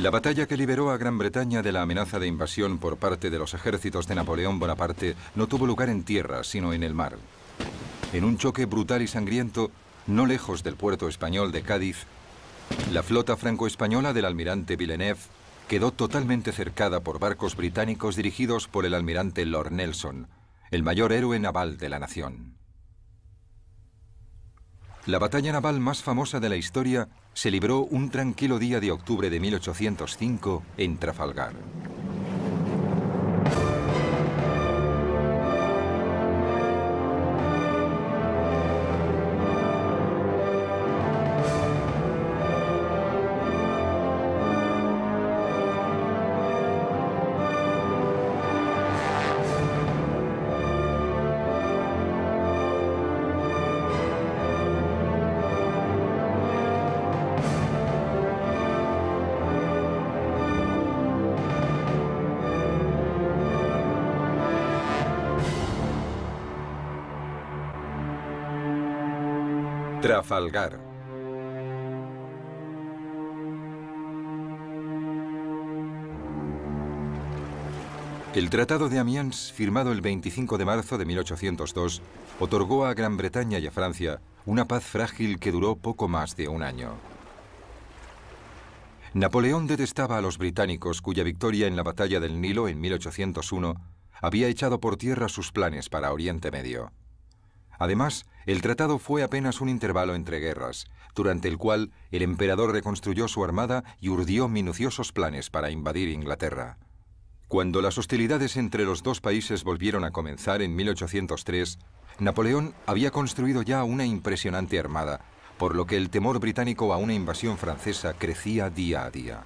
La batalla que liberó a Gran Bretaña de la amenaza de invasión por parte de los ejércitos de Napoleón Bonaparte no tuvo lugar en tierra, sino en el mar. En un choque brutal y sangriento, no lejos del puerto español de Cádiz, la flota franco-española del almirante Villeneuve quedó totalmente cercada por barcos británicos dirigidos por el almirante Lord Nelson, el mayor héroe naval de la nación. La batalla naval más famosa de la historia se libró un tranquilo día de octubre de 1805 en Trafalgar. Trafalgar. El Tratado de Amiens, firmado el 25 de marzo de 1802, otorgó a Gran Bretaña y a Francia una paz frágil que duró poco más de un año. Napoleón detestaba a los británicos, cuya victoria en la batalla del Nilo en 1801 había echado por tierra sus planes para Oriente Medio. Además, el tratado fue apenas un intervalo entre guerras, durante el cual el emperador reconstruyó su armada y urdió minuciosos planes para invadir Inglaterra. Cuando las hostilidades entre los dos países volvieron a comenzar en 1803, Napoleón había construido ya una impresionante armada, por lo que el temor británico a una invasión francesa crecía día a día.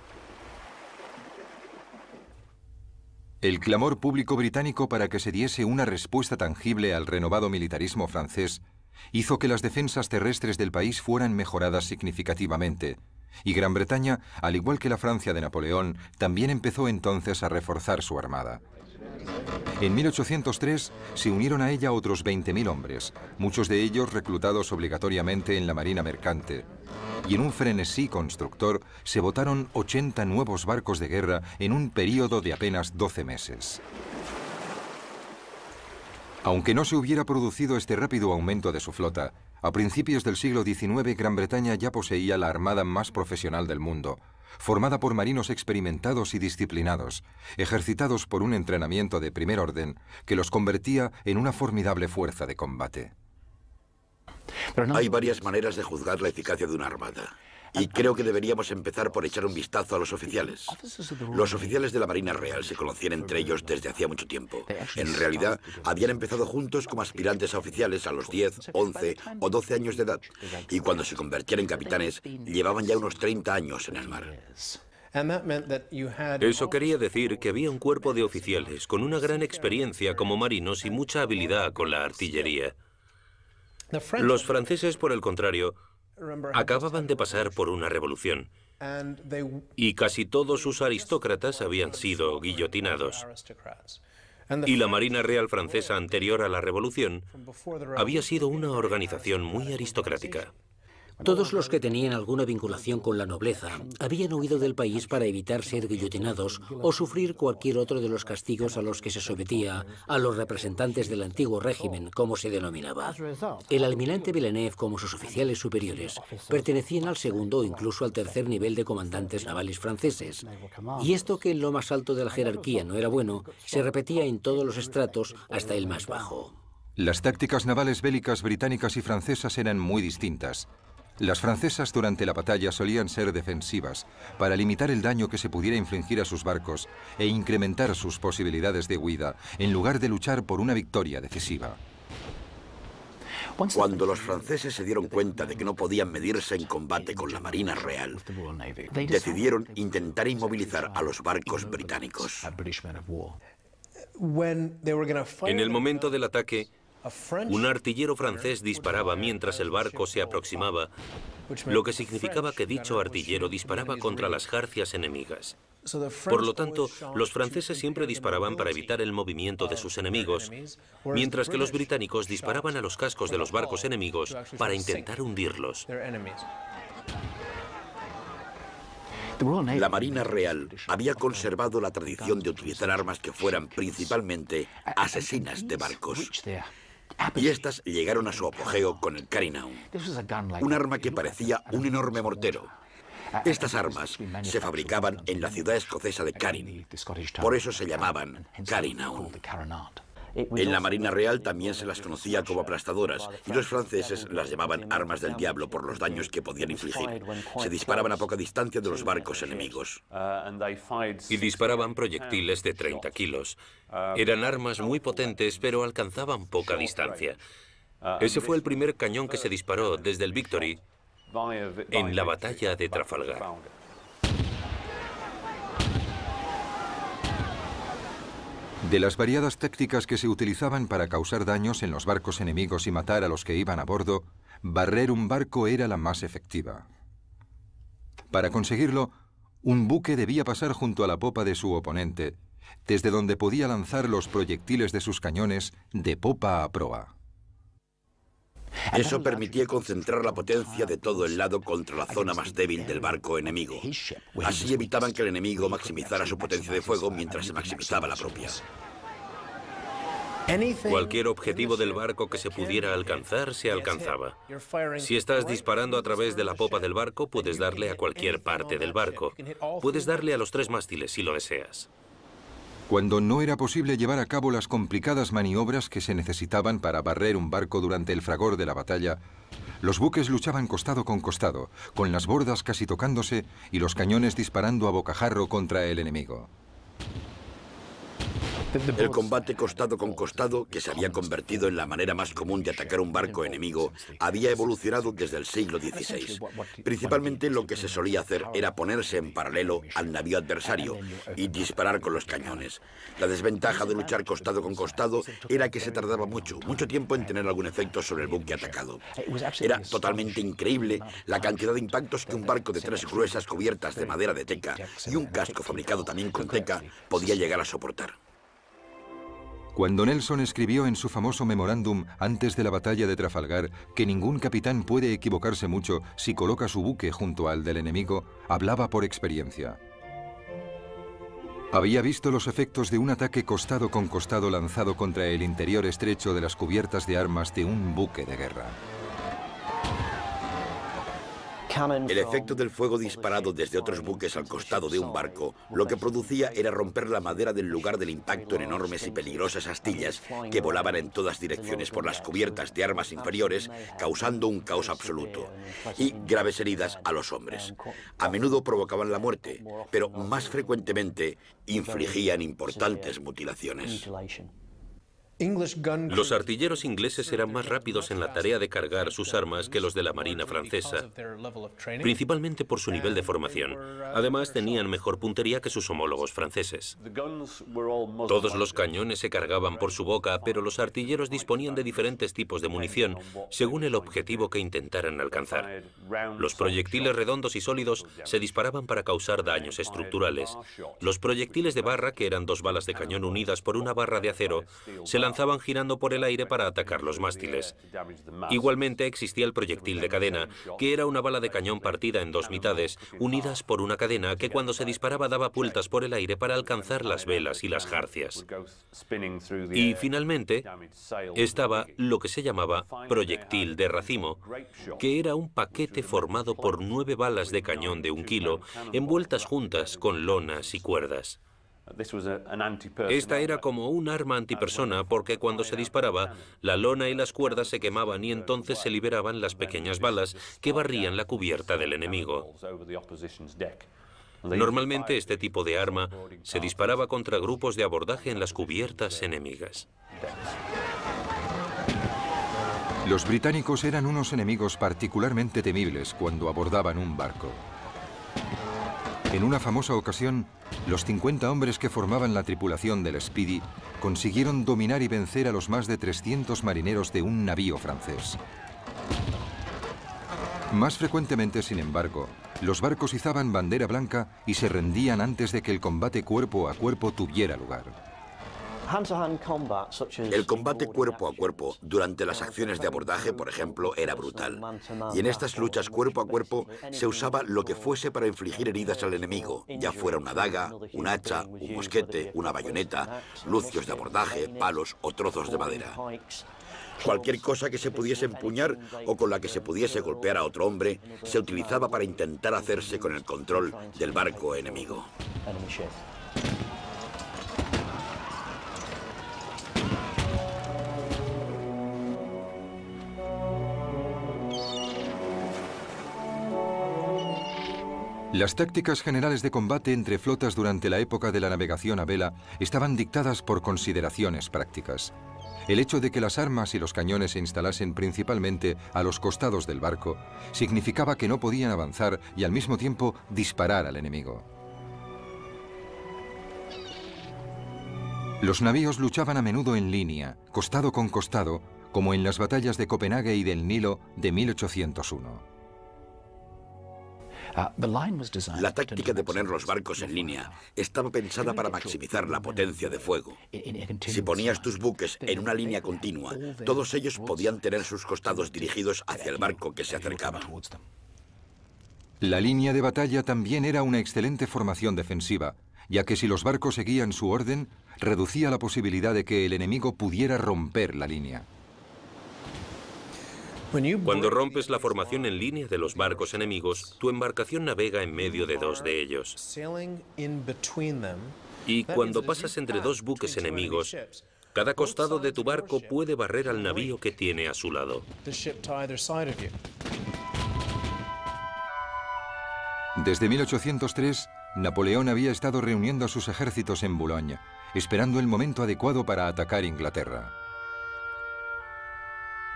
El clamor público británico para que se diese una respuesta tangible al renovado militarismo francés hizo que las defensas terrestres del país fueran mejoradas significativamente, y Gran Bretaña, al igual que la Francia de Napoleón, también empezó entonces a reforzar su armada. En 1803 se unieron a ella otros 20.000 hombres, muchos de ellos reclutados obligatoriamente en la marina mercante, y en un frenesí constructor se botaron 80 nuevos barcos de guerra en un período de apenas 12 meses. Aunque no se hubiera producido este rápido aumento de su flota, a principios del siglo XIX Gran Bretaña ya poseía la armada más profesional del mundo, formada por marinos experimentados y disciplinados, ejercitados por un entrenamiento de primer orden que los convertía en una formidable fuerza de combate. Hay varias maneras de juzgar la eficacia de una armada. Y creo que deberíamos empezar por echar un vistazo a los oficiales. Los oficiales de la Marina Real se conocían entre ellos desde hacía mucho tiempo. En realidad, habían empezado juntos como aspirantes a oficiales a los 10, 11 o 12 años de edad. Y cuando se convertían en capitanes, llevaban ya unos 30 años en el mar. Eso quería decir que había un cuerpo de oficiales con una gran experiencia como marinos y mucha habilidad con la artillería. Los franceses, por el contrario, acababan de pasar por una revolución y casi todos sus aristócratas habían sido guillotinados. Y la Marina Real Francesa anterior a la revolución había sido una organización muy aristocrática. Todos los que tenían alguna vinculación con la nobleza habían huido del país para evitar ser guillotinados o sufrir cualquier otro de los castigos a los que se sometía a los representantes del antiguo régimen, como se denominaba. El almirante Villeneuve, como sus oficiales superiores, pertenecían al segundo o incluso al tercer nivel de comandantes navales franceses. Y esto, que en lo más alto de la jerarquía no era bueno, se repetía en todos los estratos hasta el más bajo. Las tácticas navales bélicas británicas y francesas eran muy distintas. Las francesas durante la batalla solían ser defensivas, para limitar el daño que se pudiera infligir a sus barcos e incrementar sus posibilidades de huida, en lugar de luchar por una victoria decisiva. Cuando los franceses se dieron cuenta de que no podían medirse en combate con la Marina Real, decidieron intentar inmovilizar a los barcos británicos. En el momento del ataque, un artillero francés disparaba mientras el barco se aproximaba, lo que significaba que dicho artillero disparaba contra las jarcias enemigas. Por lo tanto, los franceses siempre disparaban para evitar el movimiento de sus enemigos, mientras que los británicos disparaban a los cascos de los barcos enemigos para intentar hundirlos. La Marina Real había conservado la tradición de utilizar armas que fueran principalmente asesinas de barcos. Y estas llegaron a su apogeo con el Carinaum, un arma que parecía un enorme mortero. Estas armas se fabricaban en la ciudad escocesa de Carin, por eso se llamaban Carinaum. En la Marina Real también se las conocía como aplastadoras, y los franceses las llamaban armas del diablo por los daños que podían infligir. Se disparaban a poca distancia de los barcos enemigos. Y disparaban proyectiles de 30 kilos. Eran armas muy potentes, pero alcanzaban poca distancia. Ese fue el primer cañón que se disparó desde el Victory en la batalla de Trafalgar. De las variadas tácticas que se utilizaban para causar daños en los barcos enemigos y matar a los que iban a bordo, barrer un barco era la más efectiva. Para conseguirlo, un buque debía pasar junto a la popa de su oponente, desde donde podía lanzar los proyectiles de sus cañones de popa a proa. Eso permitía concentrar la potencia de todo el lado contra la zona más débil del barco enemigo. Así evitaban que el enemigo maximizara su potencia de fuego mientras se maximizaba la propia. Cualquier objetivo del barco que se pudiera alcanzar, se alcanzaba. Si estás disparando a través de la popa del barco, puedes darle a cualquier parte del barco. Puedes darle a los 3 mástiles si lo deseas. Cuando no era posible llevar a cabo las complicadas maniobras que se necesitaban para barrer un barco durante el fragor de la batalla, los buques luchaban costado, con las bordas casi tocándose y los cañones disparando a bocajarro contra el enemigo. El combate costado con costado, que se había convertido en la manera más común de atacar un barco enemigo, había evolucionado desde el siglo XVI. Principalmente lo que se solía hacer era ponerse en paralelo al navío adversario y disparar con los cañones. La desventaja de luchar costado con costado era que se tardaba mucho tiempo en tener algún efecto sobre el buque atacado. Era totalmente increíble la cantidad de impactos que un barco de 3 gruesas cubiertas de madera de teca y un casco fabricado también con teca podía llegar a soportar. Cuando Nelson escribió en su famoso memorándum antes de la batalla de Trafalgar que ningún capitán puede equivocarse mucho si coloca su buque junto al del enemigo, hablaba por experiencia. Había visto los efectos de un ataque costado con costado lanzado contra el interior estrecho de las cubiertas de armas de un buque de guerra. El efecto del fuego disparado desde otros buques al costado de un barco lo que producía era romper la madera del lugar del impacto en enormes y peligrosas astillas que volaban en todas direcciones por las cubiertas de armas inferiores, causando un caos absoluto y graves heridas a los hombres. A menudo provocaban la muerte, pero más frecuentemente infligían importantes mutilaciones. Los artilleros ingleses eran más rápidos en la tarea de cargar sus armas que los de la Marina francesa, principalmente por su nivel de formación. Además, tenían mejor puntería que sus homólogos franceses. Todos los cañones se cargaban por su boca, pero los artilleros disponían de diferentes tipos de munición, según el objetivo que intentaran alcanzar. Los proyectiles redondos y sólidos se disparaban para causar daños estructurales. Los proyectiles de barra, que eran 2 balas de cañón unidas por una barra de acero, se lanzaban girando por el aire para atacar los mástiles. Igualmente existía el proyectil de cadena, que era una bala de cañón partida en 2 mitades, unidas por una cadena que cuando se disparaba daba vueltas por el aire para alcanzar las velas y las jarcias. Y finalmente estaba lo que se llamaba proyectil de racimo, que era un paquete formado por 9 balas de cañón de 1 kilo, envueltas juntas con lonas y cuerdas. Esta era como un arma antipersona porque cuando se disparaba, la lona y las cuerdas se quemaban y entonces se liberaban las pequeñas balas que barrían la cubierta del enemigo. Normalmente este tipo de arma se disparaba contra grupos de abordaje en las cubiertas enemigas. Los británicos eran unos enemigos particularmente temibles cuando abordaban un barco. En una famosa ocasión, los 50 hombres que formaban la tripulación del Speedy consiguieron dominar y vencer a los más de 300 marineros de un navío francés. Más frecuentemente, sin embargo, los barcos izaban bandera blanca y se rendían antes de que el combate cuerpo a cuerpo tuviera lugar. El combate cuerpo a cuerpo durante las acciones de abordaje, por ejemplo, era brutal. Y en estas luchas cuerpo a cuerpo se usaba lo que fuese para infligir heridas al enemigo, ya fuera una daga, un hacha, un mosquete, una bayoneta, lucios de abordaje, palos o trozos de madera. Cualquier cosa que se pudiese empuñar o con la que se pudiese golpear a otro hombre se utilizaba para intentar hacerse con el control del barco enemigo. Las tácticas generales de combate entre flotas durante la época de la navegación a vela estaban dictadas por consideraciones prácticas. El hecho de que las armas y los cañones se instalasen principalmente a los costados del barco significaba que no podían avanzar y al mismo tiempo disparar al enemigo. Los navíos luchaban a menudo en línea, costado con costado, como en las batallas de Copenhague y del Nilo de 1801. La táctica de poner los barcos en línea estaba pensada para maximizar la potencia de fuego. Si ponías tus buques en una línea continua, todos ellos podían tener sus costados dirigidos hacia el barco que se acercaba. La línea de batalla también era una excelente formación defensiva, ya que si los barcos seguían su orden, reducía la posibilidad de que el enemigo pudiera romper la línea. Cuando rompes la formación en línea de los barcos enemigos, tu embarcación navega en medio de dos de ellos. Y cuando pasas entre dos buques enemigos, cada costado de tu barco puede barrer al navío que tiene a su lado. Desde 1803, Napoleón había estado reuniendo a sus ejércitos en Boulogne, esperando el momento adecuado para atacar Inglaterra.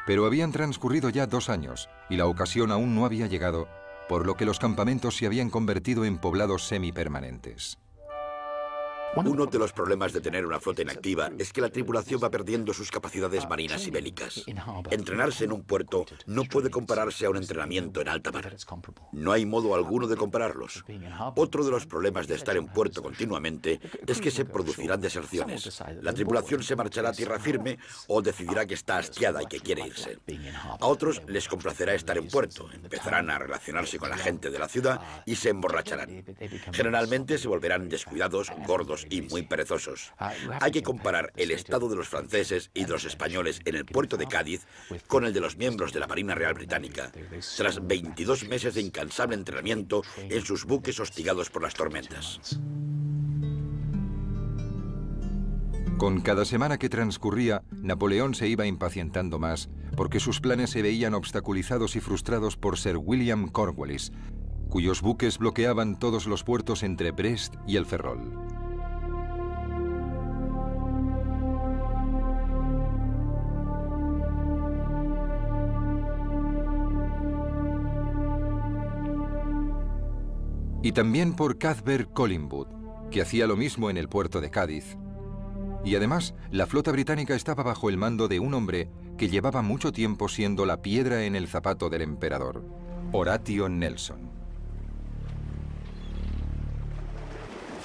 Pero habían transcurrido ya 2 años y la ocasión aún no había llegado, por lo que los campamentos se habían convertido en poblados semipermanentes. Uno de los problemas de tener una flota inactiva es que la tripulación va perdiendo sus capacidades marinas y bélicas. Entrenarse en un puerto no puede compararse a un entrenamiento en alta mar. No hay modo alguno de compararlos. Otro de los problemas de estar en puerto continuamente es que se producirán deserciones. La tripulación se marchará a tierra firme o decidirá que está hastiada y que quiere irse. A otros les complacerá estar en puerto. Empezarán a relacionarse con la gente de la ciudad y se emborracharán. Generalmente se volverán descuidados, gordos y muy perezosos. Hay que comparar el estado de los franceses y de los españoles en el puerto de Cádiz con el de los miembros de la Marina Real Británica, tras 22 meses de incansable entrenamiento en sus buques hostigados por las tormentas. Con cada semana que transcurría, Napoleón se iba impacientando más, porque sus planes se veían obstaculizados y frustrados por Sir William Cornwallis, cuyos buques bloqueaban todos los puertos entre Brest y el Ferrol. Y también por Cuthbert Collingwood, que hacía lo mismo en el puerto de Cádiz. Y además, la flota británica estaba bajo el mando de un hombre que llevaba mucho tiempo siendo la piedra en el zapato del emperador, Horatio Nelson.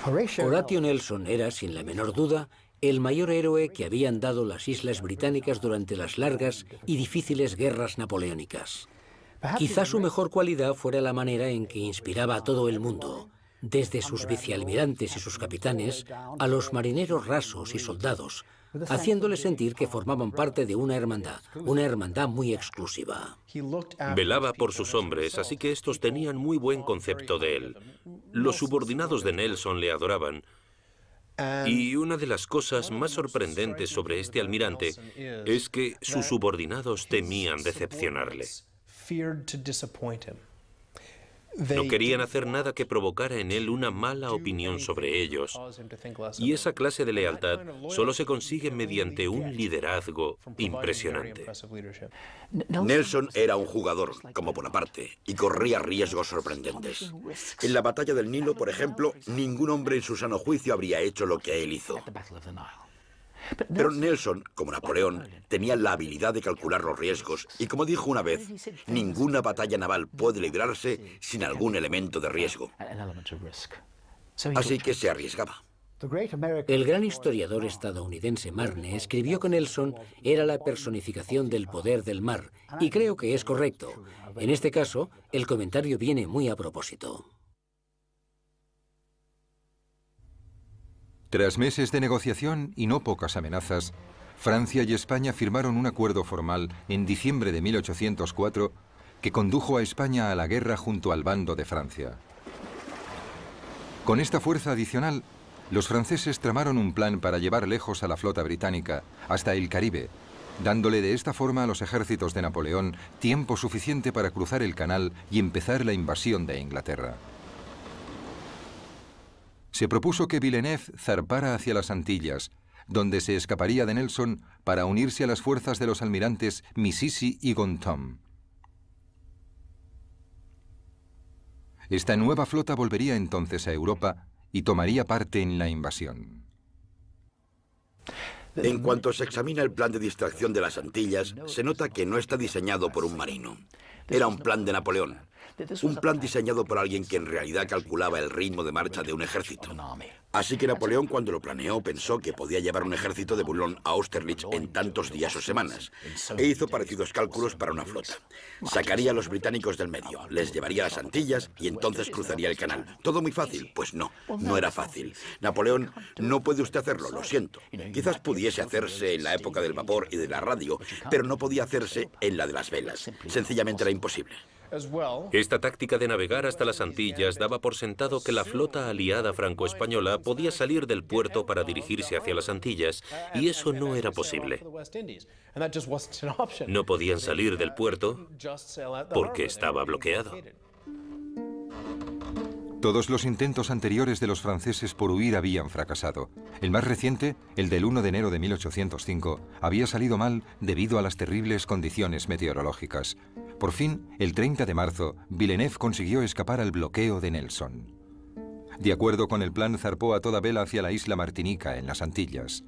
Horatio Nelson era, sin la menor duda, el mayor héroe que habían dado las islas británicas durante las largas y difíciles guerras napoleónicas. Quizá su mejor cualidad fuera la manera en que inspiraba a todo el mundo, desde sus vicealmirantes y sus capitanes a los marineros rasos y soldados, haciéndoles sentir que formaban parte de una hermandad muy exclusiva. Velaba por sus hombres, así que estos tenían muy buen concepto de él. Los subordinados de Nelson le adoraban. Y una de las cosas más sorprendentes sobre este almirante es que sus subordinados temían decepcionarle. No querían hacer nada que provocara en él una mala opinión sobre ellos. Y esa clase de lealtad solo se consigue mediante un liderazgo impresionante. Nelson era un jugador, como Bonaparte, y corría riesgos sorprendentes. En la batalla del Nilo, por ejemplo, ningún hombre en su sano juicio habría hecho lo que él hizo. Pero Nelson, como Napoleón, tenía la habilidad de calcular los riesgos y, como dijo una vez, ninguna batalla naval puede librarse sin algún elemento de riesgo. Así que se arriesgaba. El gran historiador estadounidense Marne escribió que Nelson era la personificación del poder del mar, y creo que es correcto. En este caso, el comentario viene muy a propósito. Tras meses de negociación y no pocas amenazas, Francia y España firmaron un acuerdo formal en diciembre de 1804 que condujo a España a la guerra junto al bando de Francia. Con esta fuerza adicional, los franceses tramaron un plan para llevar lejos a la flota británica, hasta el Caribe, dándole de esta forma a los ejércitos de Napoleón tiempo suficiente para cruzar el canal y empezar la invasión de Inglaterra. Se propuso que Villeneuve zarpara hacia las Antillas, donde se escaparía de Nelson para unirse a las fuerzas de los almirantes Mississi y Gontham. Esta nueva flota volvería entonces a Europa y tomaría parte en la invasión. En cuanto se examina el plan de distracción de las Antillas, se nota que no está diseñado por un marino. Era un plan de Napoleón. Un plan diseñado por alguien que en realidad calculaba el ritmo de marcha de un ejército. Así que Napoleón, cuando lo planeó, pensó que podía llevar un ejército de Boulogne a Austerlitz en tantos días o semanas, e hizo parecidos cálculos para una flota. Sacaría a los británicos del medio, les llevaría a las Antillas y entonces cruzaría el canal. ¿Todo muy fácil? Pues no, no era fácil. Napoleón, no puede usted hacerlo, lo siento. Quizás pudiese hacerse en la época del vapor y de la radio, pero no podía hacerse en la de las velas. Sencillamente era imposible. Esta táctica de navegar hasta las Antillas daba por sentado que la flota aliada franco-española podía salir del puerto para dirigirse hacia las Antillas, y eso no era posible. No podían salir del puerto porque estaba bloqueado. Todos los intentos anteriores de los franceses por huir habían fracasado. El más reciente, el del 1 de enero de 1805, había salido mal debido a las terribles condiciones meteorológicas. Por fin, el 30 de marzo, Villeneuve consiguió escapar al bloqueo de Nelson. De acuerdo con el plan, zarpó a toda vela hacia la isla Martinica, en las Antillas.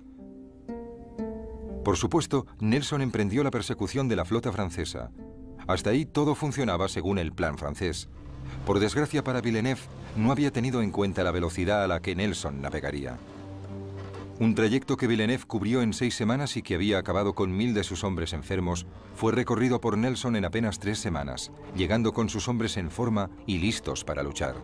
Por supuesto, Nelson emprendió la persecución de la flota francesa. Hasta ahí todo funcionaba según el plan francés. Por desgracia para Villeneuve, no había tenido en cuenta la velocidad a la que Nelson navegaría. Un trayecto que Villeneuve cubrió en 6 semanas y que había acabado con 1000 de sus hombres enfermos, fue recorrido por Nelson en apenas 3 semanas, llegando con sus hombres en forma y listos para luchar.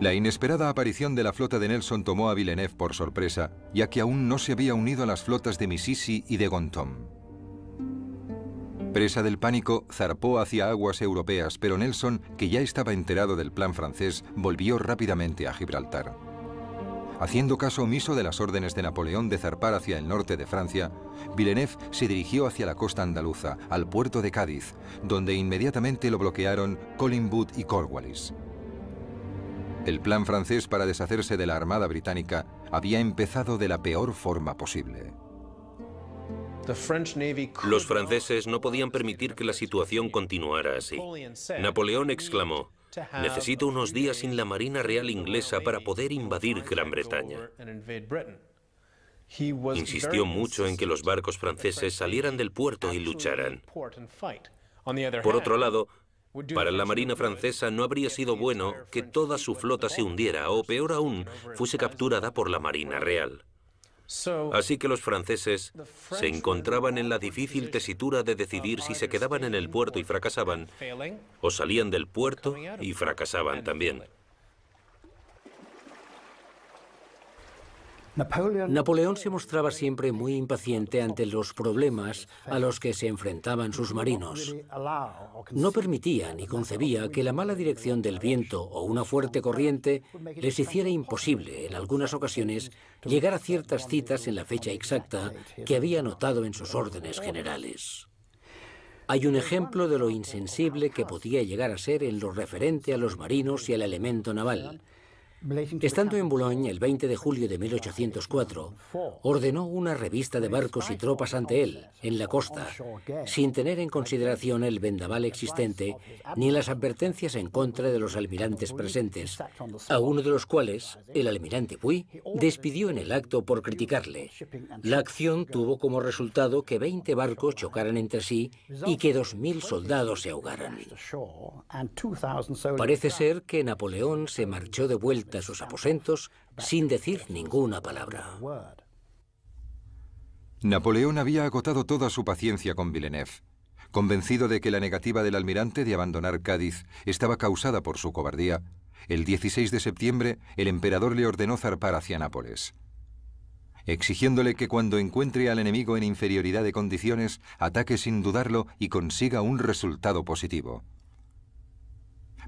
La inesperada aparición de la flota de Nelson tomó a Villeneuve por sorpresa, ya que aún no se había unido a las flotas de Mississi y de Gontham. Presa del pánico, zarpó hacia aguas europeas, pero Nelson, que ya estaba enterado del plan francés, volvió rápidamente a Gibraltar. Haciendo caso omiso de las órdenes de Napoleón de zarpar hacia el norte de Francia, Villeneuve se dirigió hacia la costa andaluza, al puerto de Cádiz, donde inmediatamente lo bloquearon Collingwood y Cornwallis. El plan francés para deshacerse de la armada británica había empezado de la peor forma posible. Los franceses no podían permitir que la situación continuara así. Napoleón exclamó: "Necesito unos días sin la Marina Real inglesa para poder invadir Gran Bretaña". Insistió mucho en que los barcos franceses salieran del puerto y lucharan. Por otro lado, para la Marina francesa no habría sido bueno que toda su flota se hundiera o, peor aún, fuese capturada por la Marina Real. Así que los franceses se encontraban en la difícil tesitura de decidir si se quedaban en el puerto y fracasaban, o salían del puerto y fracasaban también. Napoleón se mostraba siempre muy impaciente ante los problemas a los que se enfrentaban sus marinos. No permitía ni concebía que la mala dirección del viento o una fuerte corriente les hiciera imposible, en algunas ocasiones, llegar a ciertas citas en la fecha exacta que había anotado en sus órdenes generales. Hay un ejemplo de lo insensible que podía llegar a ser en lo referente a los marinos y al elemento naval. Estando en Boulogne el 20 de julio de 1804, ordenó una revista de barcos y tropas ante él, en la costa, sin tener en consideración el vendaval existente ni las advertencias en contra de los almirantes presentes, a uno de los cuales, el almirante Puy, despidió en el acto por criticarle. La acción tuvo como resultado que 20 barcos chocaran entre sí y que 2.000 soldados se ahogaran. Parece ser que Napoleón se marchó de vuelta a sus aposentos sin decir ninguna palabra. Napoleón había agotado toda su paciencia con Villeneuve. Convencido de que la negativa del almirante de abandonar Cádiz estaba causada por su cobardía, el 16 de septiembre el emperador le ordenó zarpar hacia Nápoles, exigiéndole que cuando encuentre al enemigo en inferioridad de condiciones, ataque sin dudarlo y consiga un resultado positivo.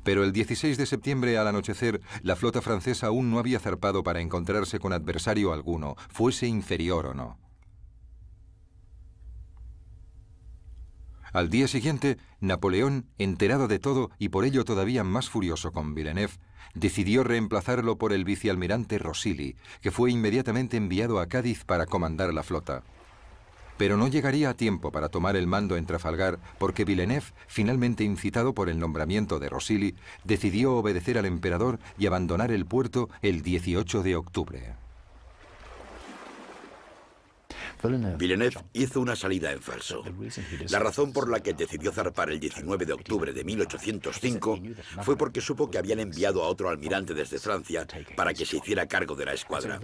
Pero el 16 de septiembre al anochecer, la flota francesa aún no había zarpado para encontrarse con adversario alguno, fuese inferior o no. Al día siguiente, Napoleón, enterado de todo y por ello todavía más furioso con Villeneuve, decidió reemplazarlo por el vicealmirante Rosili, que fue inmediatamente enviado a Cádiz para comandar la flota. Pero no llegaría a tiempo para tomar el mando en Trafalgar porque Villeneuve, finalmente incitado por el nombramiento de Rosili, decidió obedecer al emperador y abandonar el puerto el 18 de octubre. Villeneuve hizo una salida en falso. La razón por la que decidió zarpar el 19 de octubre de 1805 fue porque supo que habían enviado a otro almirante desde Francia para que se hiciera cargo de la escuadra.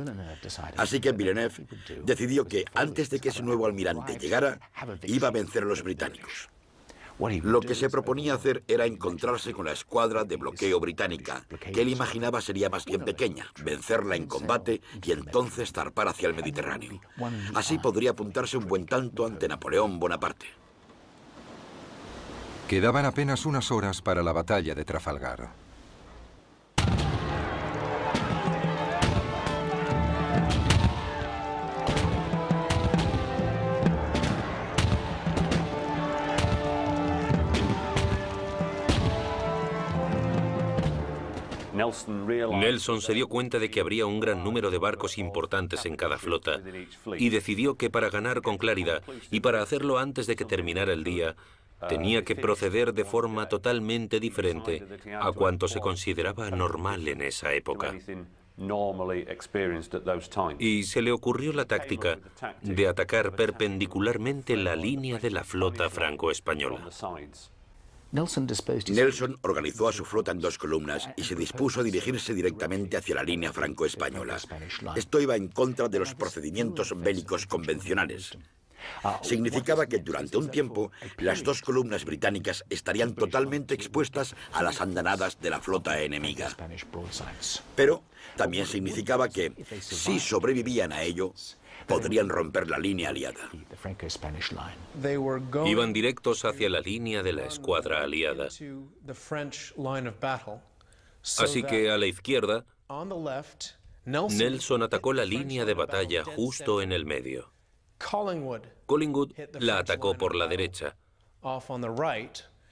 Así que Villeneuve decidió que antes de que ese nuevo almirante llegara, iba a vencer a los británicos. Lo que se proponía hacer era encontrarse con la escuadra de bloqueo británica, que él imaginaba sería más bien pequeña, vencerla en combate y entonces zarpar hacia el Mediterráneo. Así podría apuntarse un buen tanto ante Napoleón Bonaparte. Quedaban apenas unas horas para la batalla de Trafalgar. Nelson se dio cuenta de que habría un gran número de barcos importantes en cada flota y decidió que para ganar con claridad y para hacerlo antes de que terminara el día, tenía que proceder de forma totalmente diferente a cuanto se consideraba normal en esa época. Y se le ocurrió la táctica de atacar perpendicularmente la línea de la flota franco-española. Nelson organizó a su flota en dos columnas y se dispuso a dirigirse directamente hacia la línea franco-española. Esto iba en contra de los procedimientos bélicos convencionales. Significaba que durante un tiempo las dos columnas británicas estarían totalmente expuestas a las andanadas de la flota enemiga. Pero también significaba que, si sobrevivían a ello, podrían romper la línea aliada. Iban directos hacia la línea de la escuadra aliada. Así que a la izquierda, Nelson atacó la línea de batalla justo en el medio. Collingwood la atacó por la derecha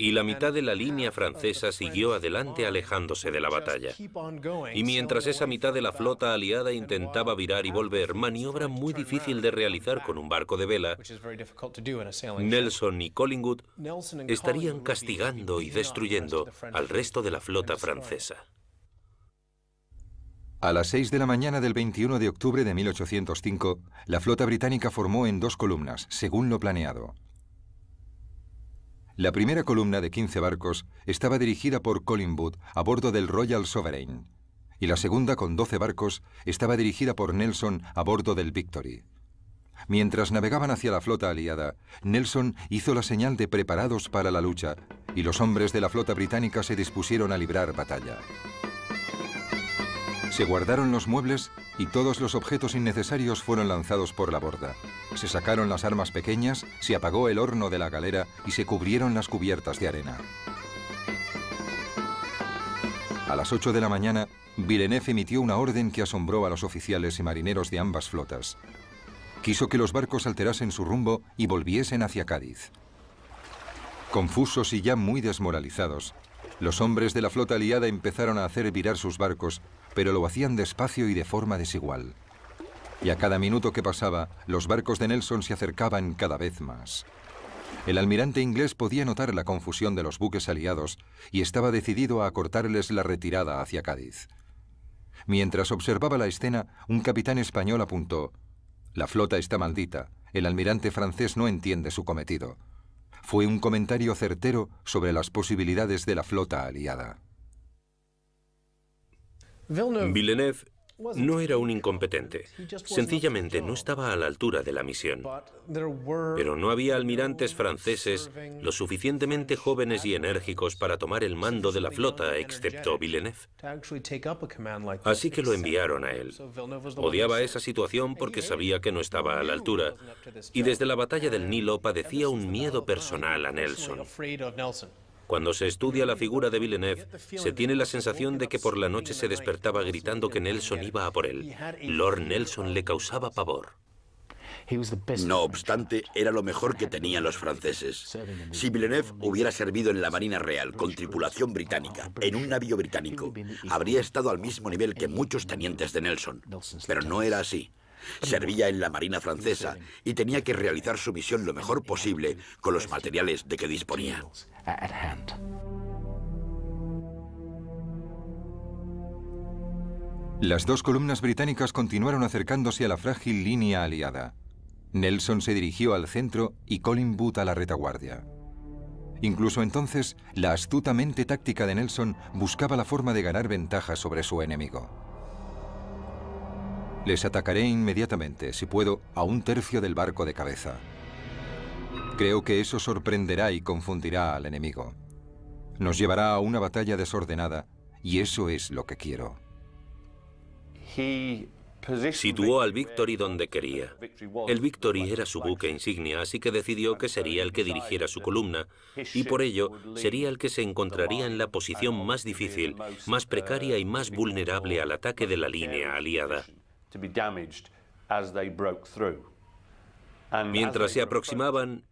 y la mitad de la línea francesa siguió adelante alejándose de la batalla. Y mientras esa mitad de la flota aliada intentaba virar y volver, maniobra muy difícil de realizar con un barco de vela, Nelson y Collingwood estarían castigando y destruyendo al resto de la flota francesa. A las 6 de la mañana del 21 de octubre de 1805, la flota británica formó en dos columnas, según lo planeado. La primera columna de 15 barcos estaba dirigida por Collingwood a bordo del Royal Sovereign, y la segunda, con 12 barcos, estaba dirigida por Nelson a bordo del Victory. Mientras navegaban hacia la flota aliada, Nelson hizo la señal de preparados para la lucha, y los hombres de la flota británica se dispusieron a librar batalla. Se guardaron los muebles y todos los objetos innecesarios fueron lanzados por la borda. Se sacaron las armas pequeñas, se apagó el horno de la galera y se cubrieron las cubiertas de arena. A las 8 de la mañana, Villeneuve emitió una orden que asombró a los oficiales y marineros de ambas flotas. Quiso que los barcos alterasen su rumbo y volviesen hacia Cádiz. Confusos y ya muy desmoralizados, los hombres de la flota aliada empezaron a hacer virar sus barcos, pero lo hacían despacio y de forma desigual. Y a cada minuto que pasaba, los barcos de Nelson se acercaban cada vez más. El almirante inglés podía notar la confusión de los buques aliados y estaba decidido a cortarles la retirada hacia Cádiz. Mientras observaba la escena, un capitán español apuntó: «La flota está maldita. El almirante francés no entiende su cometido». Fue un comentario certero sobre las posibilidades de la flota aliada. Villeneuve no era un incompetente. Sencillamente no estaba a la altura de la misión. Pero no había almirantes franceses lo suficientemente jóvenes y enérgicos para tomar el mando de la flota, excepto Villeneuve. Así que lo enviaron a él. Odiaba esa situación porque sabía que no estaba a la altura. Y desde la batalla del Nilo padecía un miedo personal a Nelson. Cuando se estudia la figura de Villeneuve, se tiene la sensación de que por la noche se despertaba gritando que Nelson iba a por él. Lord Nelson le causaba pavor. No obstante, era lo mejor que tenían los franceses. Si Villeneuve hubiera servido en la Marina Real con tripulación británica, en un navío británico, habría estado al mismo nivel que muchos tenientes de Nelson. Pero no era así. Servía en la Marina francesa y tenía que realizar su misión lo mejor posible con los materiales de que disponía. Las dos columnas británicas continuaron acercándose a la frágil línea aliada. Nelson se dirigió al centro y Collingwood a la retaguardia. Incluso entonces, la astuta mente táctica de Nelson buscaba la forma de ganar ventaja sobre su enemigo. Les atacaré inmediatamente, si puedo, a un tercio del barco de cabeza. Creo que eso sorprenderá y confundirá al enemigo. Nos llevará a una batalla desordenada, y eso es lo que quiero. Situó al Victory donde quería. El Victory era su buque insignia, así que decidió que sería el que dirigiera su columna, y por ello sería el que se encontraría en la posición más difícil, más precaria y más vulnerable al ataque de la línea aliada. Mientras se aproximaban,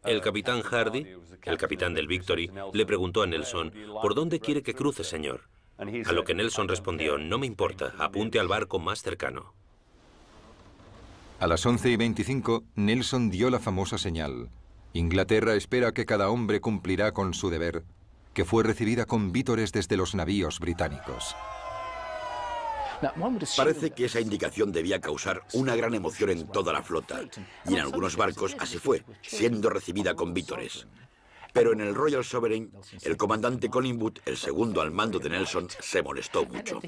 el capitán Hardy, el capitán del Victory, le preguntó a Nelson: «¿Por dónde quiere que cruce, señor?». A lo que Nelson respondió: «No me importa, apunte al barco más cercano». A las 11:25, Nelson dio la famosa señal: «Inglaterra espera que cada hombre cumplirá con su deber», que fue recibida con vítores desde los navíos británicos. Parece que esa indicación debía causar una gran emoción en toda la flota, y en algunos barcos así fue, siendo recibida con vítores. Pero en el Royal Sovereign, el comandante Collingwood, el segundo al mando de Nelson, se molestó mucho.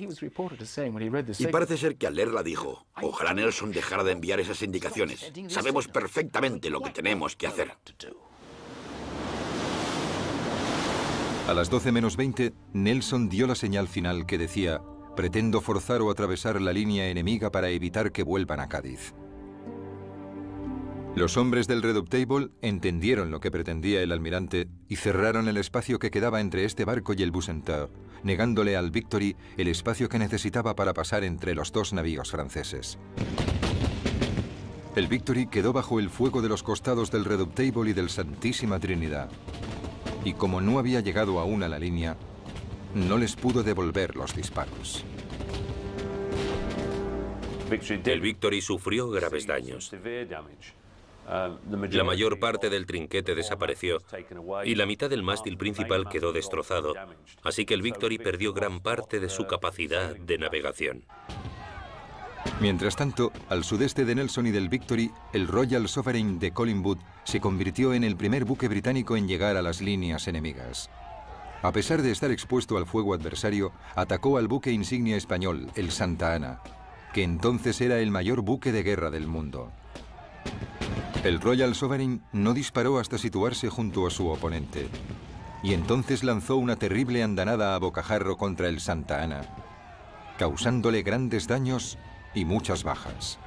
Y parece ser que al leerla dijo: «Ojalá Nelson dejara de enviar esas indicaciones. Sabemos perfectamente lo que tenemos que hacer». A las 12:20, Nelson dio la señal final que decía: «Pretendo forzar o atravesar la línea enemiga para evitar que vuelvan a Cádiz». Los hombres del Redoutable entendieron lo que pretendía el almirante y cerraron el espacio que quedaba entre este barco y el Bucentaure, negándole al Victory el espacio que necesitaba para pasar entre los dos navíos franceses. El Victory quedó bajo el fuego de los costados del Redoutable y del Santísima Trinidad, y como no había llegado aún a la línea, no les pudo devolver los disparos. El Victory sufrió graves daños. La mayor parte del trinquete desapareció y la mitad del mástil principal quedó destrozado, así que el Victory perdió gran parte de su capacidad de navegación. Mientras tanto, al sudeste de Nelson y del Victory, el Royal Sovereign de Collingwood se convirtió en el primer buque británico en llegar a las líneas enemigas. A pesar de estar expuesto al fuego adversario, atacó al buque insignia español, el Santa Ana, que entonces era el mayor buque de guerra del mundo. El Royal Sovereign no disparó hasta situarse junto a su oponente, y entonces lanzó una terrible andanada a bocajarro contra el Santa Ana, causándole grandes daños y muchas bajas.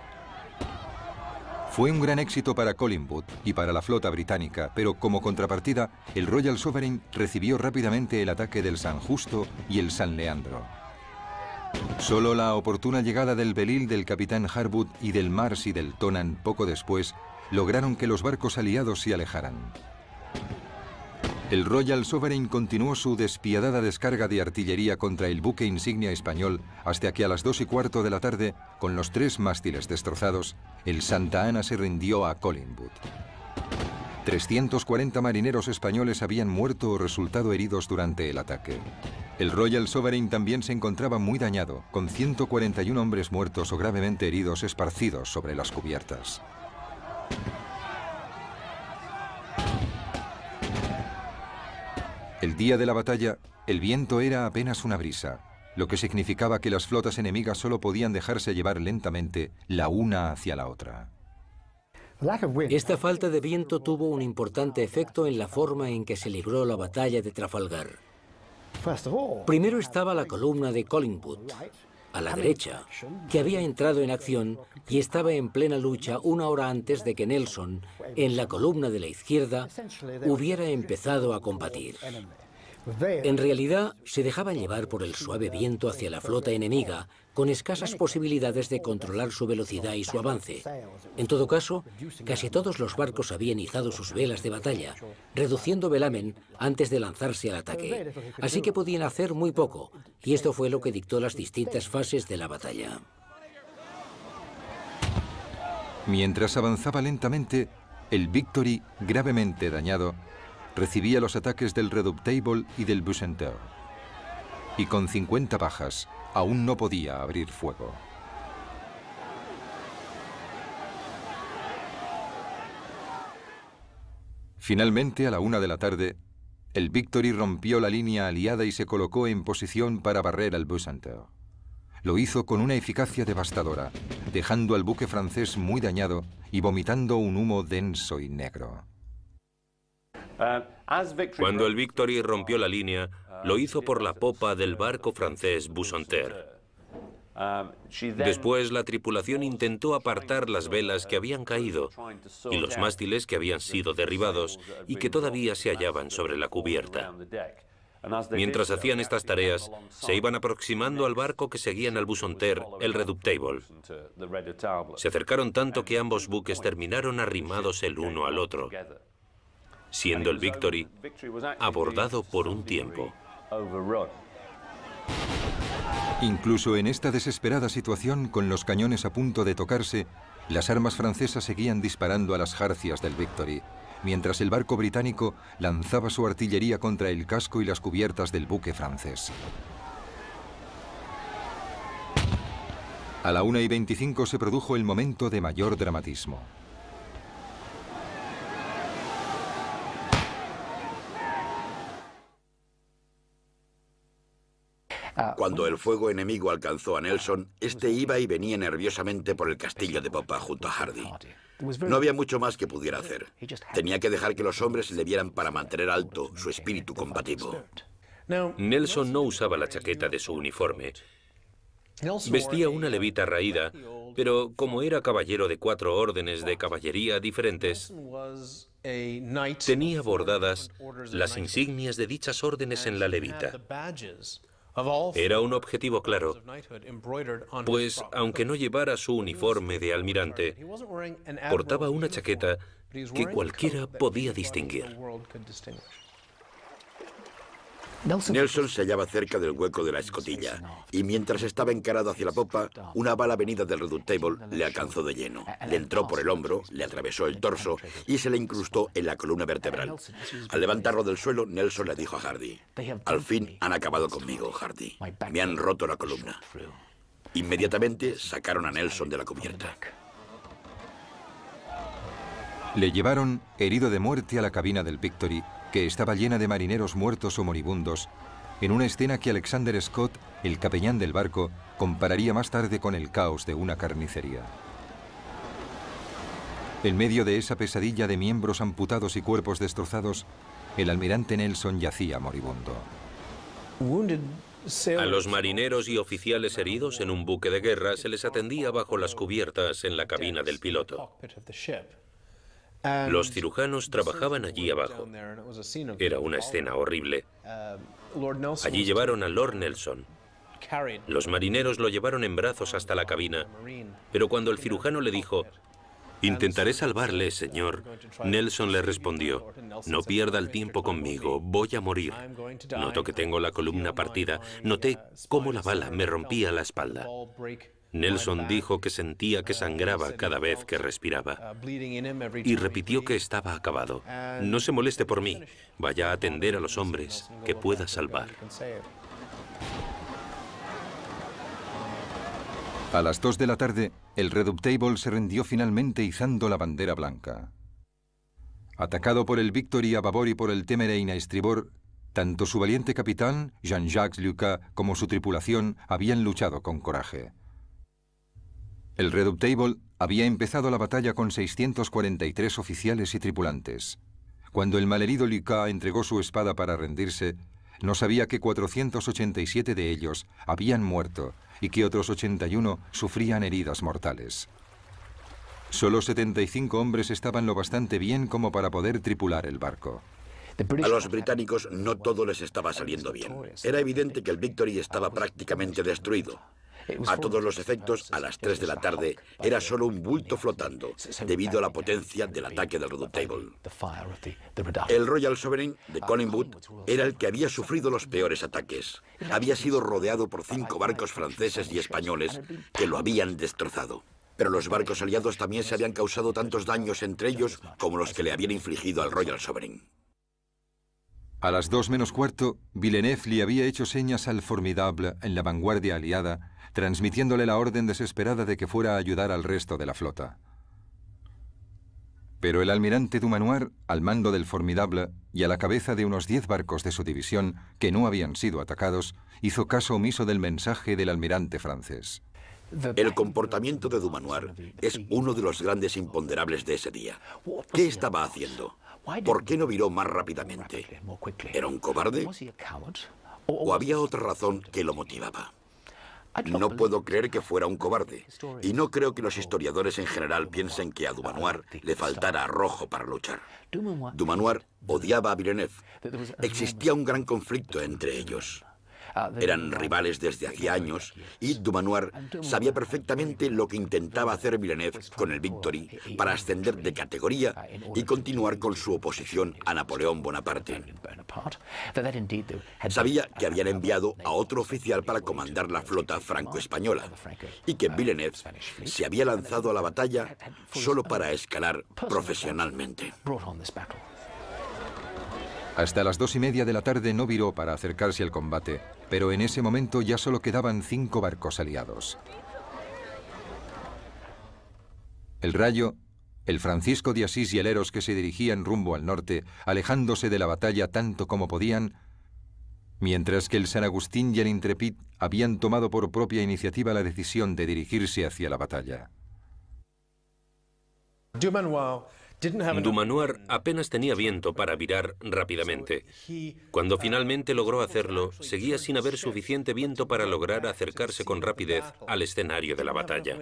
Fue un gran éxito para Collingwood y para la flota británica, pero como contrapartida, el Royal Sovereign recibió rápidamente el ataque del San Justo y el San Leandro. Solo la oportuna llegada del Belil del capitán Harwood y del Mars y del Tonan poco después lograron que los barcos aliados se alejaran. El Royal Sovereign continuó su despiadada descarga de artillería contra el buque insignia español hasta que a las 2:15 de la tarde, con los 3 mástiles destrozados, el Santa Ana se rindió a Collingwood. 340 marineros españoles habían muerto o resultado heridos durante el ataque. El Royal Sovereign también se encontraba muy dañado, con 141 hombres muertos o gravemente heridos esparcidos sobre las cubiertas. El día de la batalla, el viento era apenas una brisa, lo que significaba que las flotas enemigas solo podían dejarse llevar lentamente la una hacia la otra. Esta falta de viento tuvo un importante efecto en la forma en que se libró la batalla de Trafalgar. Primero estaba la columna de Collingwood, a la derecha, que había entrado en acción y estaba en plena lucha una hora antes de que Nelson, en la columna de la izquierda, hubiera empezado a combatir. En realidad, se dejaba llevar por el suave viento hacia la flota enemiga, con escasas posibilidades de controlar su velocidad y su avance. En todo caso, casi todos los barcos habían izado sus velas de batalla, reduciendo velamen antes de lanzarse al ataque. Así que podían hacer muy poco, y esto fue lo que dictó las distintas fases de la batalla. Mientras avanzaba lentamente, el Victory, gravemente dañado, recibía los ataques del Redoutable y del Bucentaure. Y con 50 bajas, aún no podía abrir fuego. Finalmente, a la 1 de la tarde, el Victory rompió la línea aliada y se colocó en posición para barrer al Bucentaure. Lo hizo con una eficacia devastadora, dejando al buque francés muy dañado y vomitando un humo denso y negro. Cuando el Victory rompió la línea, lo hizo por la popa del barco francés Bucentaure. Después, la tripulación intentó apartar las velas que habían caído y los mástiles que habían sido derribados y que todavía se hallaban sobre la cubierta. Mientras hacían estas tareas, se iban aproximando al barco que seguían al Bucentaure, el Redoutable. Se acercaron tanto que ambos buques terminaron arrimados el uno al otro, siendo el Victory abordado por un tiempo. Incluso en esta desesperada situación, con los cañones a punto de tocarse, las armas francesas seguían disparando a las jarcias del Victory, mientras el barco británico lanzaba su artillería contra el casco y las cubiertas del buque francés. A la 1:25 se produjo el momento de mayor dramatismo. Cuando el fuego enemigo alcanzó a Nelson, este iba y venía nerviosamente por el castillo de popa junto a Hardy. No había mucho más que pudiera hacer. Tenía que dejar que los hombres le vieran para mantener alto su espíritu combativo. Nelson no usaba la chaqueta de su uniforme. Vestía una levita raída, pero como era caballero de 4 órdenes de caballería diferentes, tenía bordadas las insignias de dichas órdenes en la levita. Era un objetivo claro, pues aunque no llevara su uniforme de almirante, portaba una chaqueta que cualquiera podía distinguir. Nelson se hallaba cerca del hueco de la escotilla, y mientras estaba encarado hacia la popa, una bala venida del Redoutable le alcanzó de lleno. Le entró por el hombro, le atravesó el torso y se le incrustó en la columna vertebral. Al levantarlo del suelo, Nelson le dijo a Hardy: «Al fin han acabado conmigo, Hardy. Me han roto la columna». Inmediatamente sacaron a Nelson de la cubierta. Le llevaron, herido de muerte, a la cabina del Victory, que estaba llena de marineros muertos o moribundos, en una escena que Alexander Scott, el capellán del barco, compararía más tarde con el caos de una carnicería. En medio de esa pesadilla de miembros amputados y cuerpos destrozados, el almirante Nelson yacía moribundo. A los marineros y oficiales heridos en un buque de guerra se les atendía bajo las cubiertas en la cabina del piloto. Los cirujanos trabajaban allí abajo. Era una escena horrible. Allí llevaron a Lord Nelson. Los marineros lo llevaron en brazos hasta la cabina, pero cuando el cirujano le dijo: Intentaré salvarle, señor. Nelson le respondió, no pierda el tiempo conmigo, voy a morir. Noto que tengo la columna partida. Noté cómo la bala me rompía la espalda. Nelson dijo que sentía que sangraba cada vez que respiraba. Y repitió que estaba acabado. No se moleste por mí. Vaya a atender a los hombres que pueda salvar. A las 2 de la tarde, el Redoutable se rindió finalmente izando la bandera blanca. Atacado por el Victory a babor y por el Temerein a estribor, tanto su valiente capitán, Jean-Jacques Lucas, como su tripulación habían luchado con coraje. El Redoutable había empezado la batalla con 643 oficiales y tripulantes. Cuando el malherido Lucas entregó su espada para rendirse, no sabía que 487 de ellos habían muerto y que otros 81 sufrían heridas mortales. Solo 75 hombres estaban lo bastante bien como para poder tripular el barco. A los británicos no todo les estaba saliendo bien. Era evidente que el Victory estaba prácticamente destruido. A todos los efectos, a las 3 de la tarde, era solo un bulto flotando, debido a la potencia del ataque del Redoutable. El Royal Sovereign de Collingwood era el que había sufrido los peores ataques. Había sido rodeado por 5 barcos franceses y españoles que lo habían destrozado. Pero los barcos aliados también se habían causado tantos daños entre ellos como los que le habían infligido al Royal Sovereign. A las 2 menos cuarto, Villeneuve le había hecho señas al Formidable en la vanguardia aliada, transmitiéndole la orden desesperada de que fuera a ayudar al resto de la flota. Pero el almirante Dumanoir, al mando del Formidable y a la cabeza de unos 10 barcos de su división que no habían sido atacados, hizo caso omiso del mensaje del almirante francés. El comportamiento de Dumanoir es uno de los grandes imponderables de ese día. ¿Qué estaba haciendo? ¿Por qué no viró más rápidamente? ¿Era un cobarde? ¿O había otra razón que lo motivaba? No puedo creer que fuera un cobarde, y no creo que los historiadores en general piensen que a Dumanoir le faltara arrojo para luchar. Dumanoir odiaba a Villeneuve. Existía un gran conflicto entre ellos. Eran rivales desde hacía años y Dumanoir sabía perfectamente lo que intentaba hacer Villeneuve con el Victory para ascender de categoría y continuar con su oposición a Napoleón Bonaparte. Sabía que habían enviado a otro oficial para comandar la flota franco-española y que Villeneuve se había lanzado a la batalla solo para escalar profesionalmente. Hasta las 2:30 de la tarde no viró para acercarse al combate, pero en ese momento ya solo quedaban 5 barcos aliados. El Rayo, el Francisco de Asís y el Eros, que se dirigían rumbo al norte, alejándose de la batalla tanto como podían, mientras que el San Agustín y el Intrepid habían tomado por propia iniciativa la decisión de dirigirse hacia la batalla. Dumanoir apenas tenía viento para virar rápidamente. Cuando finalmente logró hacerlo, seguía sin haber suficiente viento para lograr acercarse con rapidez al escenario de la batalla.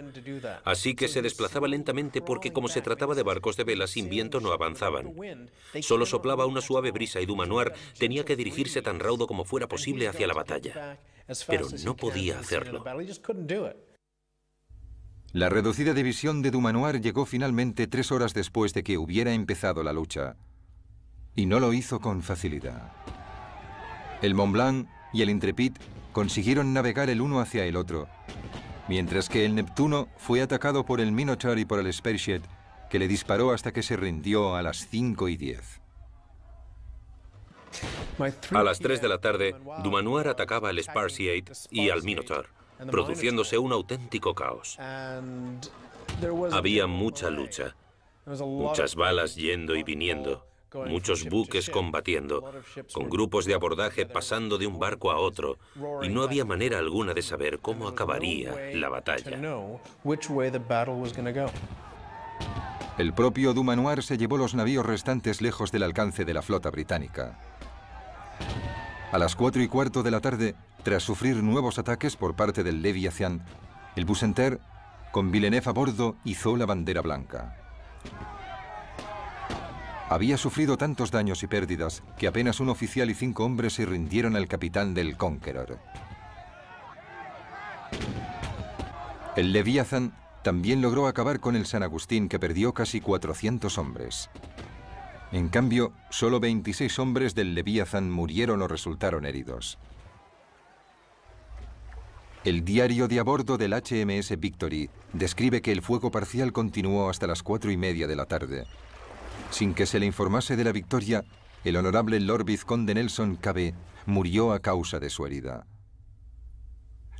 Así que se desplazaba lentamente porque, como se trataba de barcos de vela, sin viento no avanzaban. Solo soplaba una suave brisa y Dumanoir tenía que dirigirse tan raudo como fuera posible hacia la batalla. Pero no podía hacerlo. La reducida división de Dumanoir llegó finalmente 3 horas después de que hubiera empezado la lucha, y no lo hizo con facilidad. El Mont Blanc y el Intrepid consiguieron navegar el uno hacia el otro, mientras que el Neptuno fue atacado por el Minotaur y por el Spearhead, que le disparó hasta que se rindió a las 5:10. A las 3 de la tarde, Dumanoir atacaba al Spearhead y al Minotaur, produciéndose un auténtico caos. Había mucha lucha, muchas balas yendo y viniendo, muchos buques combatiendo, con grupos de abordaje pasando de un barco a otro, y no había manera alguna de saber cómo acabaría la batalla. El propio Dumanoir se llevó los navíos restantes lejos del alcance de la flota británica. A las 4:15 de la tarde, tras sufrir nuevos ataques por parte del Leviathan, el Bucentaure, con Villeneuve a bordo, izó la bandera blanca. Había sufrido tantos daños y pérdidas que apenas un oficial y 5 hombres se rindieron al capitán del Conqueror. El Leviathan también logró acabar con el San Agustín, que perdió casi 400 hombres. En cambio, solo 26 hombres del Leviathan murieron o resultaron heridos. El diario de a bordo del HMS Victory describe que el fuego parcial continuó hasta las 4:30 de la tarde. Sin que se le informase de la victoria, el honorable Lord Vizconde Nelson Cabé murió a causa de su herida.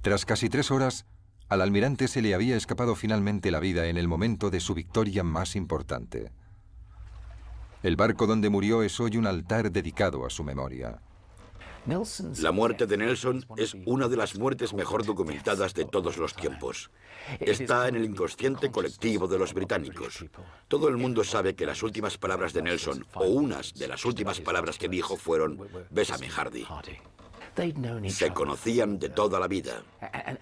Tras casi 3 horas, al almirante se le había escapado finalmente la vida en el momento de su victoria más importante. El barco donde murió es hoy un altar dedicado a su memoria. La muerte de Nelson es una de las muertes mejor documentadas de todos los tiempos. Está en el inconsciente colectivo de los británicos. Todo el mundo sabe que las últimas palabras de Nelson, o unas de las últimas palabras que dijo, fueron "Bésame, Hardy". Se conocían de toda la vida.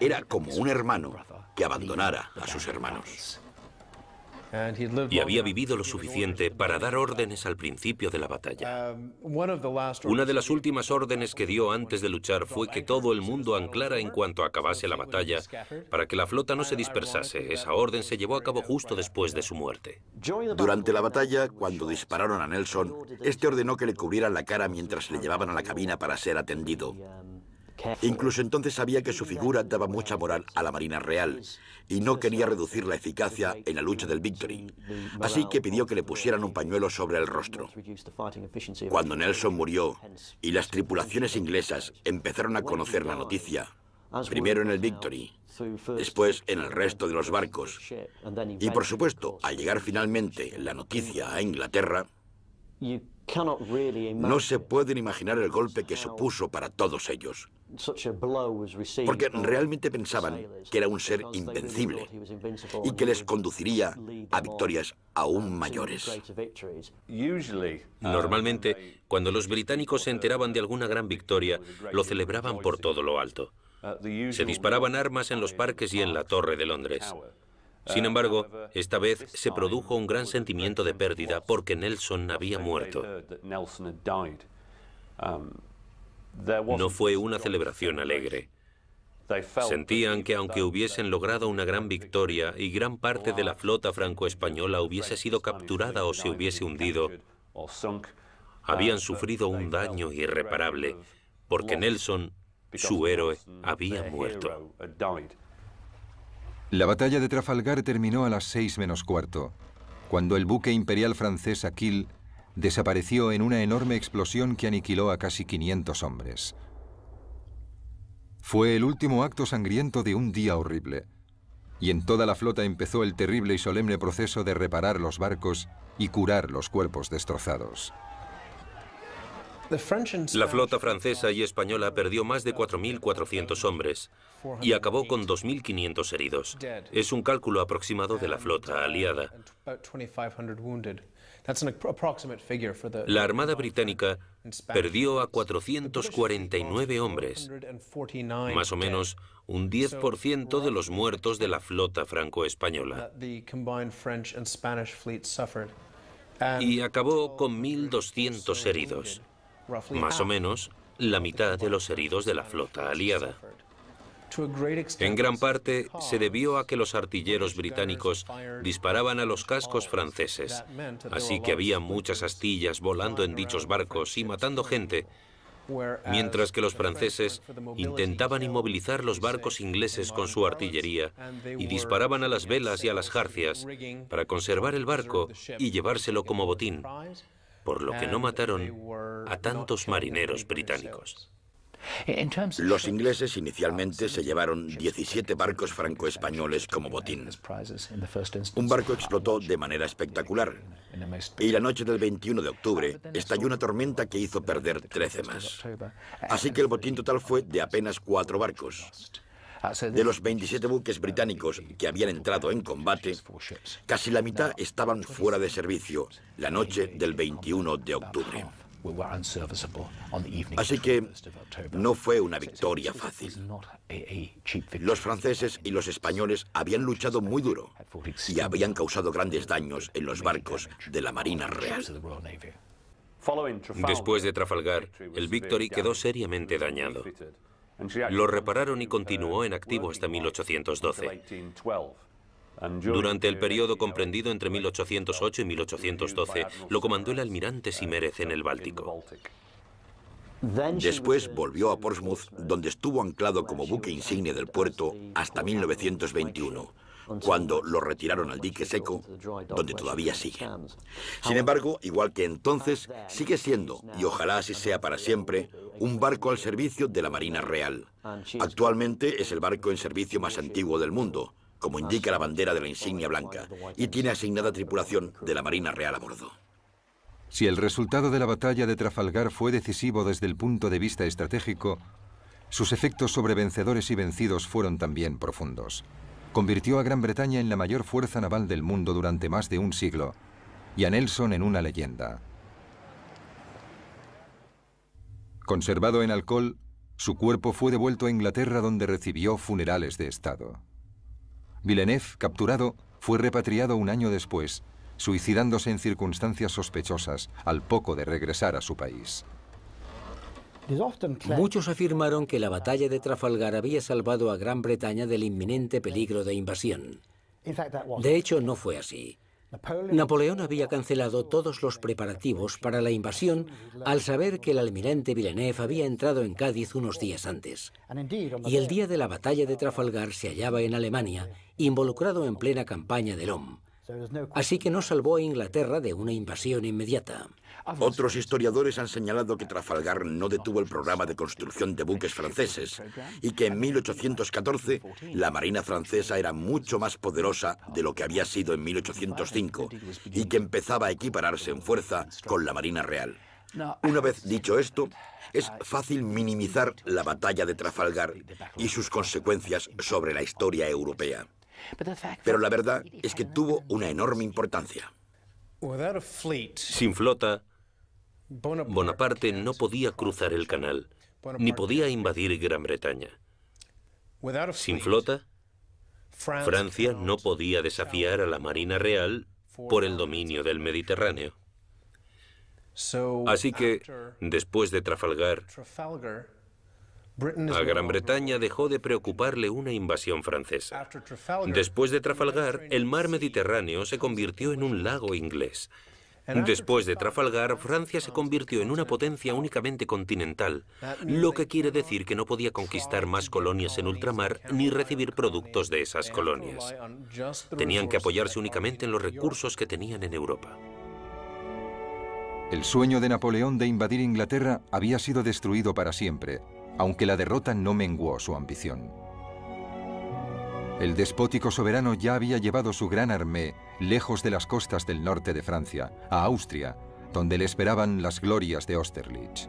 Era como un hermano que abandonara a sus hermanos. Y había vivido lo suficiente para dar órdenes al principio de la batalla. Una de las últimas órdenes que dio antes de luchar fue que todo el mundo anclara en cuanto acabase la batalla, para que la flota no se dispersase. Esa orden se llevó a cabo justo después de su muerte. Durante la batalla, cuando dispararon a Nelson, este ordenó que le cubrieran la cara mientras le llevaban a la cabina para ser atendido. Incluso entonces sabía que su figura daba mucha moral a la Marina Real y no quería reducir la eficacia en la lucha del Victory. Así que pidió que le pusieran un pañuelo sobre el rostro. Cuando Nelson murió y las tripulaciones inglesas empezaron a conocer la noticia, primero en el Victory, después en el resto de los barcos, y por supuesto, al llegar finalmente la noticia a Inglaterra, no se pueden imaginar el golpe que supuso para todos ellos, porque realmente pensaban que era un ser invencible y que les conduciría a victorias aún mayores. Normalmente, cuando los británicos se enteraban de alguna gran victoria, lo celebraban por todo lo alto. Se disparaban armas en los parques y en la Torre de Londres. Sin embargo, esta vez se produjo un gran sentimiento de pérdida porque Nelson había muerto. No fue una celebración alegre. Sentían que aunque hubiesen logrado una gran victoria y gran parte de la flota franco-española hubiese sido capturada o se hubiese hundido, habían sufrido un daño irreparable porque Nelson, su héroe, había muerto. La batalla de Trafalgar terminó a las 6:15, cuando el buque imperial francés Aquile desapareció en una enorme explosión que aniquiló a casi 500 hombres. Fue el último acto sangriento de un día horrible, y en toda la flota empezó el terrible y solemne proceso de reparar los barcos y curar los cuerpos destrozados. La flota francesa y española perdió más de 4.400 hombres y acabó con 2.500 heridos. Es un cálculo aproximado de la flota aliada. La Armada Británica perdió a 449 hombres, más o menos un 10% de los muertos de la flota franco-española. Y acabó con 1.200 heridos. Más o menos la mitad de los heridos de la flota aliada. En gran parte se debió a que los artilleros británicos disparaban a los cascos franceses, así que había muchas astillas volando en dichos barcos y matando gente, mientras que los franceses intentaban inmovilizar los barcos ingleses con su artillería y disparaban a las velas y a las jarcias para conservar el barco y llevárselo como botín, por lo que no mataron a tantos marineros británicos. Los ingleses inicialmente se llevaron 17 barcos franco-españoles como botín. Un barco explotó de manera espectacular y la noche del 21 de octubre estalló una tormenta que hizo perder 13 más. Así que el botín total fue de apenas 4 barcos. De los 27 buques británicos que habían entrado en combate, casi la mitad estaban fuera de servicio la noche del 21 de octubre. Así que no fue una victoria fácil. Los franceses y los españoles habían luchado muy duro y habían causado grandes daños en los barcos de la Marina Real. Después de Trafalgar, el Victory quedó seriamente dañado. Lo repararon y continuó en activo hasta 1812. Durante el periodo comprendido entre 1808 y 1812, lo comandó el almirante Simérez en el Báltico. Después volvió a Portsmouth, donde estuvo anclado como buque insignia del puerto hasta 1921, cuando lo retiraron al dique seco, donde todavía sigue. Sin embargo, igual que entonces, sigue siendo, y ojalá así sea para siempre, un barco al servicio de la Marina Real. Actualmente es el barco en servicio más antiguo del mundo, como indica la bandera de la insignia blanca, y tiene asignada tripulación de la Marina Real a bordo. Si el resultado de la batalla de Trafalgar fue decisivo desde el punto de vista estratégico, sus efectos sobre vencedores y vencidos fueron también profundos. Convirtió a Gran Bretaña en la mayor fuerza naval del mundo durante más de un siglo, y a Nelson en una leyenda. Conservado en alcohol, su cuerpo fue devuelto a Inglaterra, donde recibió funerales de Estado. Villeneuve, capturado, fue repatriado un año después, suicidándose en circunstancias sospechosas al poco de regresar a su país. Muchos afirmaron que la batalla de Trafalgar había salvado a Gran Bretaña del inminente peligro de invasión. De hecho, no fue así. Napoleón había cancelado todos los preparativos para la invasión al saber que el almirante Villeneuve había entrado en Cádiz unos días antes. Y el día de la batalla de Trafalgar se hallaba en Alemania, involucrado en plena campaña de Lom. Así que no salvó a Inglaterra de una invasión inmediata. Otros historiadores han señalado que Trafalgar no detuvo el programa de construcción de buques franceses y que en 1814 la marina francesa era mucho más poderosa de lo que había sido en 1805 y que empezaba a equipararse en fuerza con la Marina Real. Una vez dicho esto, es fácil minimizar la batalla de Trafalgar y sus consecuencias sobre la historia europea. Pero la verdad es que tuvo una enorme importancia. Sin flota, Bonaparte no podía cruzar el canal, ni podía invadir Gran Bretaña. Sin flota, Francia no podía desafiar a la Marina Real por el dominio del Mediterráneo. Así que, después de Trafalgar, a Gran Bretaña dejó de preocuparle una invasión francesa. Después de Trafalgar, el mar Mediterráneo se convirtió en un lago inglés. Después de Trafalgar, Francia se convirtió en una potencia únicamente continental, lo que quiere decir que no podía conquistar más colonias en ultramar ni recibir productos de esas colonias. Tenían que apoyarse únicamente en los recursos que tenían en Europa. El sueño de Napoleón de invadir Inglaterra había sido destruido para siempre, aunque la derrota no menguó su ambición. El despótico soberano ya había llevado su gran armée lejos de las costas del norte de Francia, a Austria, donde le esperaban las glorias de Austerlitz.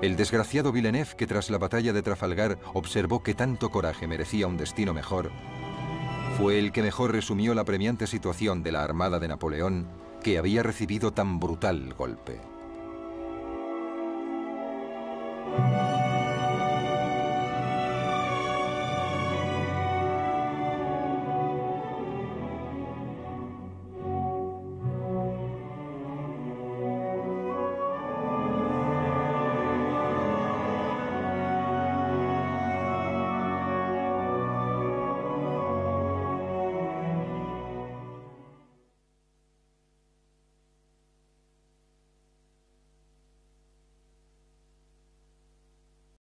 El desgraciado Villeneuve, que tras la batalla de Trafalgar observó que tanto coraje merecía un destino mejor, fue el que mejor resumió la apremiante situación de la armada de Napoleón, que había recibido tan brutal golpe.